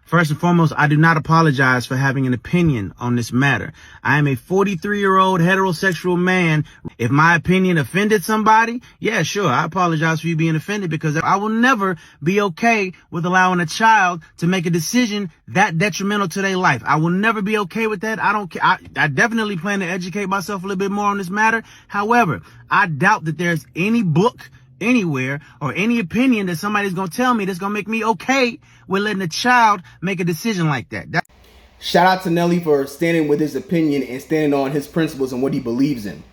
First and foremost, I do not apologize for having an opinion on this matter. I am a 43-year-old heterosexual man. If my opinion offended somebody, yeah, sure, I apologize for you being offended, because I will never be okay with allowing a child to make a decision that detrimental to their life. I will never be okay with that. I don't care. I definitely plan to educate myself a little bit more on this matter. However, I doubt that there's any book anywhere or any opinion that somebody's gonna tell me that's gonna make me okay with letting a child make a decision like that. Shout out to Nelly for standing with his opinion and standing on his principles and what he believes in.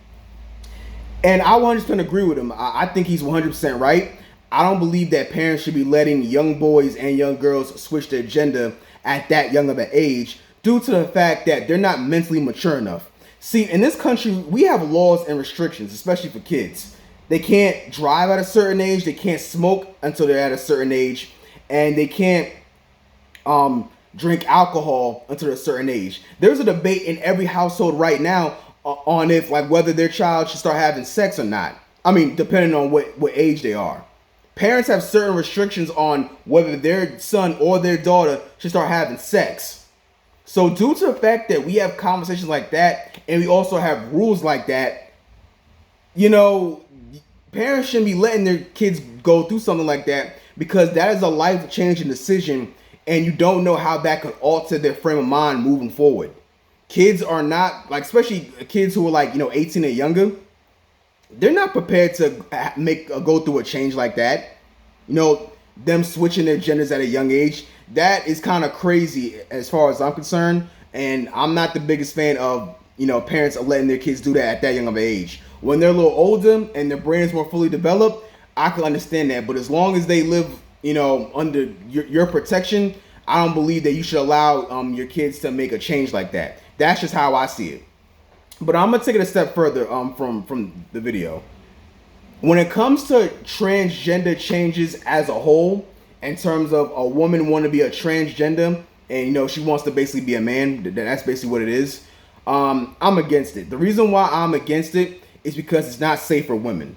And I 100% agree with him. I think he's 100% right. I don't believe that parents should be letting young boys and young girls switch their gender at that young of an age, due to the fact that they're not mentally mature enough. See, in this country, we have laws and restrictions, especially for kids. They can't drive at a certain age. They can't smoke until they're at a certain age. And they can't drink alcohol until a certain age. There's a debate in every household right now on if, like, whether their child should start having sex or not. I mean, depending on what age they are. Parents have certain restrictions on whether their son or their daughter should start having sex. So due to the fact that we have conversations like that, and we also have rules like that, you know, parents shouldn't be letting their kids go through something like that, because that is a life-changing decision, and you don't know how that could alter their frame of mind moving forward. Kids are not, like, especially kids who are like, 18 or younger, they're not prepared to go through a change like that. Them switching their genders at a young age, that is kind of crazy as far as I'm concerned, and I'm not the biggest fan of, parents are letting their kids do that at that young of an age. When they're a little older and their brain is more fully developed, I can understand that. But as long as they live, under your protection, I don't believe that you should allow your kids to make a change like that. That's just how I see it. But I'm gonna take it a step further from the video. When it comes to transgender changes as a whole, in terms of a woman wanting to be a transgender and she wants to basically be a man, that's basically what it is. I'm against it. The reason why I'm against it is because it's not safe for women.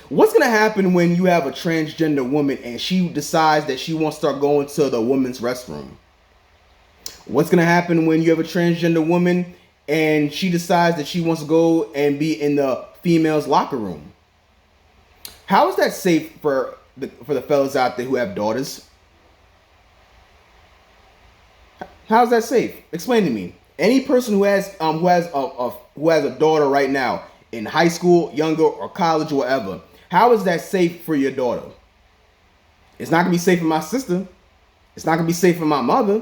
What's going to happen when you have a transgender woman and she decides that she wants to start going to the women's restroom? What's going to happen when you have a transgender woman and she decides that she wants to go and be in the female's locker room? How is that safe for the fellas out there who have daughters? How is that safe? Explain to me. Any person who has a daughter right now, in high school, younger, or college, or whatever, how is that safe for your daughter? It's not gonna be safe for my sister. It's not gonna be safe for my mother.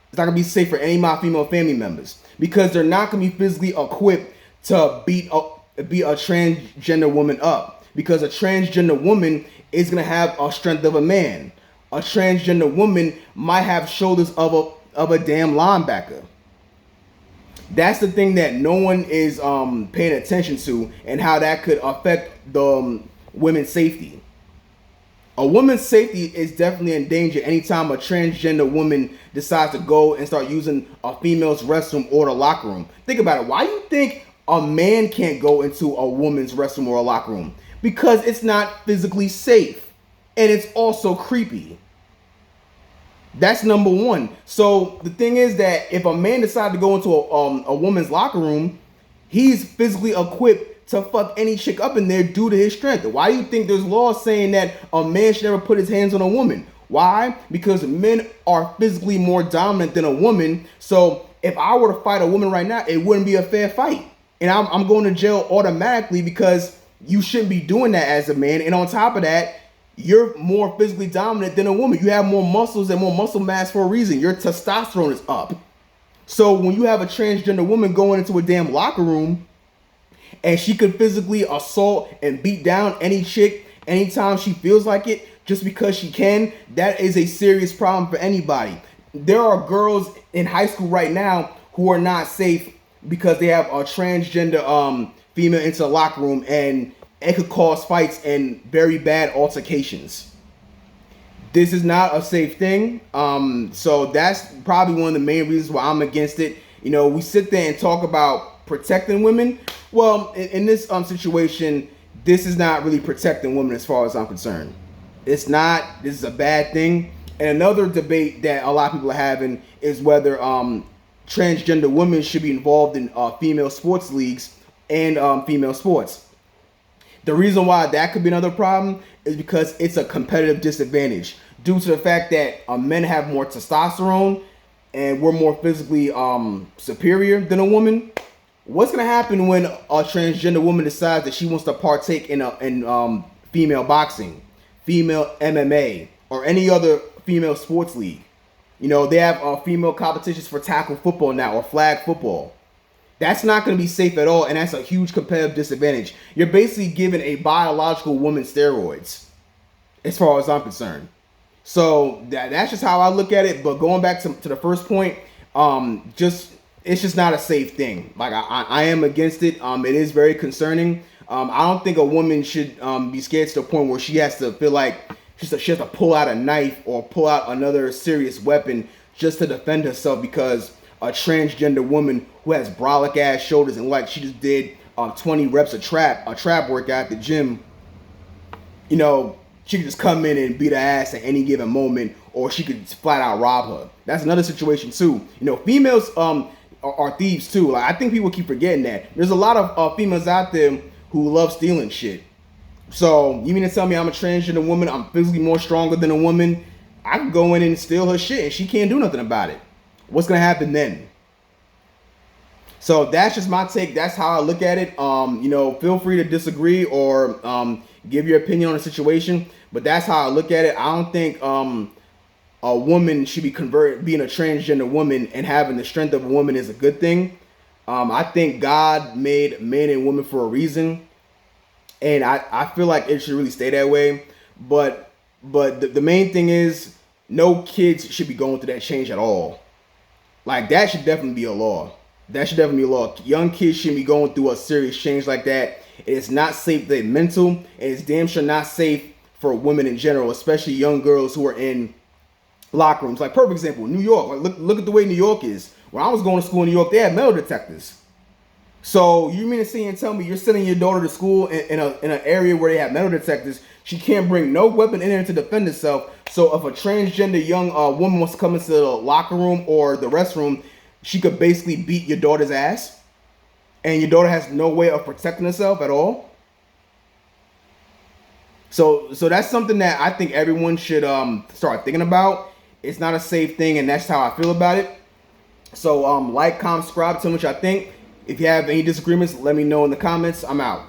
It's not gonna be safe for any of my female family members, because they're not gonna be physically equipped to beat a transgender woman up, because a transgender woman is gonna have a strength of a man. A transgender woman might have shoulders of a damn linebacker. That's the thing that no one is paying attention to, and how that could affect the women's safety. A woman's safety is definitely in danger anytime a transgender woman decides to go and start using a female's restroom or the locker room. Think about it. Why do you think a man can't go into a woman's restroom or a locker room? Because it's not physically safe, and it's also creepy. That's number one. So the thing is that if a man decided to go into a woman's locker room, he's physically equipped to fuck any chick up in there due to his strength. Why do you think there's laws saying that a man should never put his hands on a woman? Why? Because men are physically more dominant than a woman. So if I were to fight a woman right now, it wouldn't be a fair fight. And I'm going to jail automatically, because you shouldn't be doing that as a man. And on top of that, you're more physically dominant than a woman. You have more muscles and more muscle mass for a reason. Your testosterone is up. So when you have a transgender woman going into a damn locker room and she could physically assault and beat down any chick anytime she feels like it, just because she can, that is a serious problem for anybody. There are girls in high school right now who are not safe because they have a transgender female into the locker room, and it could cause fights and very bad altercations. This is not a safe thing. So that's probably one of the main reasons why I'm against it. We sit there and talk about protecting women. Well, in this situation, this is not really protecting women as far as I'm concerned. It's not. This is a bad thing. And another debate that a lot of people are having is whether transgender women should be involved in female sports leagues and female sports. The reason why that could be another problem is because it's a competitive disadvantage due to the fact that men have more testosterone and we're more physically superior than a woman. What's gonna happen when a transgender woman decides that she wants to partake in female boxing, female MMA, or any other female sports league? You know, they have female competitions for tackle football now or flag football. That's not going to be safe at all, and that's a huge competitive disadvantage. You're basically giving a biological woman steroids, as far as I'm concerned. So that's just how I look at it. But going back to the first point, it's just not a safe thing. Like I am against it. It is very concerning. I don't think a woman should be scared to the point where she has to feel like she has to pull out a knife or pull out another serious weapon just to defend herself because a transgender woman who has brolic ass shoulders and like she just did 20 reps of trap workout at the gym, you know, she could just come in and beat her ass at any given moment, or she could flat out rob her. That's another situation too. You know, females are thieves too. Like I think people keep forgetting that. There's a lot of females out there who love stealing shit. So you mean to tell me I'm a transgender woman, I'm physically more stronger than a woman, I can go in and steal her shit and she can't do nothing about it? What's gonna happen then? So that's just my take. That's how I look at it. You know, feel free to disagree or give your opinion on the situation, but that's how I look at it. I don't think a woman should be being a transgender woman and having the strength of a woman is a good thing. I think God made men and women for a reason, and I feel like it should really stay that way. But the main thing is no kids should be going through that change at all. Like that should definitely be a law. That should definitely be a law. Young kids shouldn't be going through a serious change like that. It's not safe for their mental, and it's damn sure not safe for women in general, especially young girls who are in locker rooms. Like perfect example, New York. Like look at the way New York is. When I was going to school in New York, they had metal detectors. So you mean to say and tell me you're sending your daughter to school in an area where they have metal detectors? She can't bring no weapon in there to defend herself. So if a transgender young woman wants to come into the locker room or the restroom, she could basically beat your daughter's ass, and your daughter has no way of protecting herself at all. So that's something that I think everyone should start thinking about. It's not a safe thing, and that's how I feel about it. So like, comment, subscribe, tell me what y'all think. If you have any disagreements, let me know in the comments. I'm out.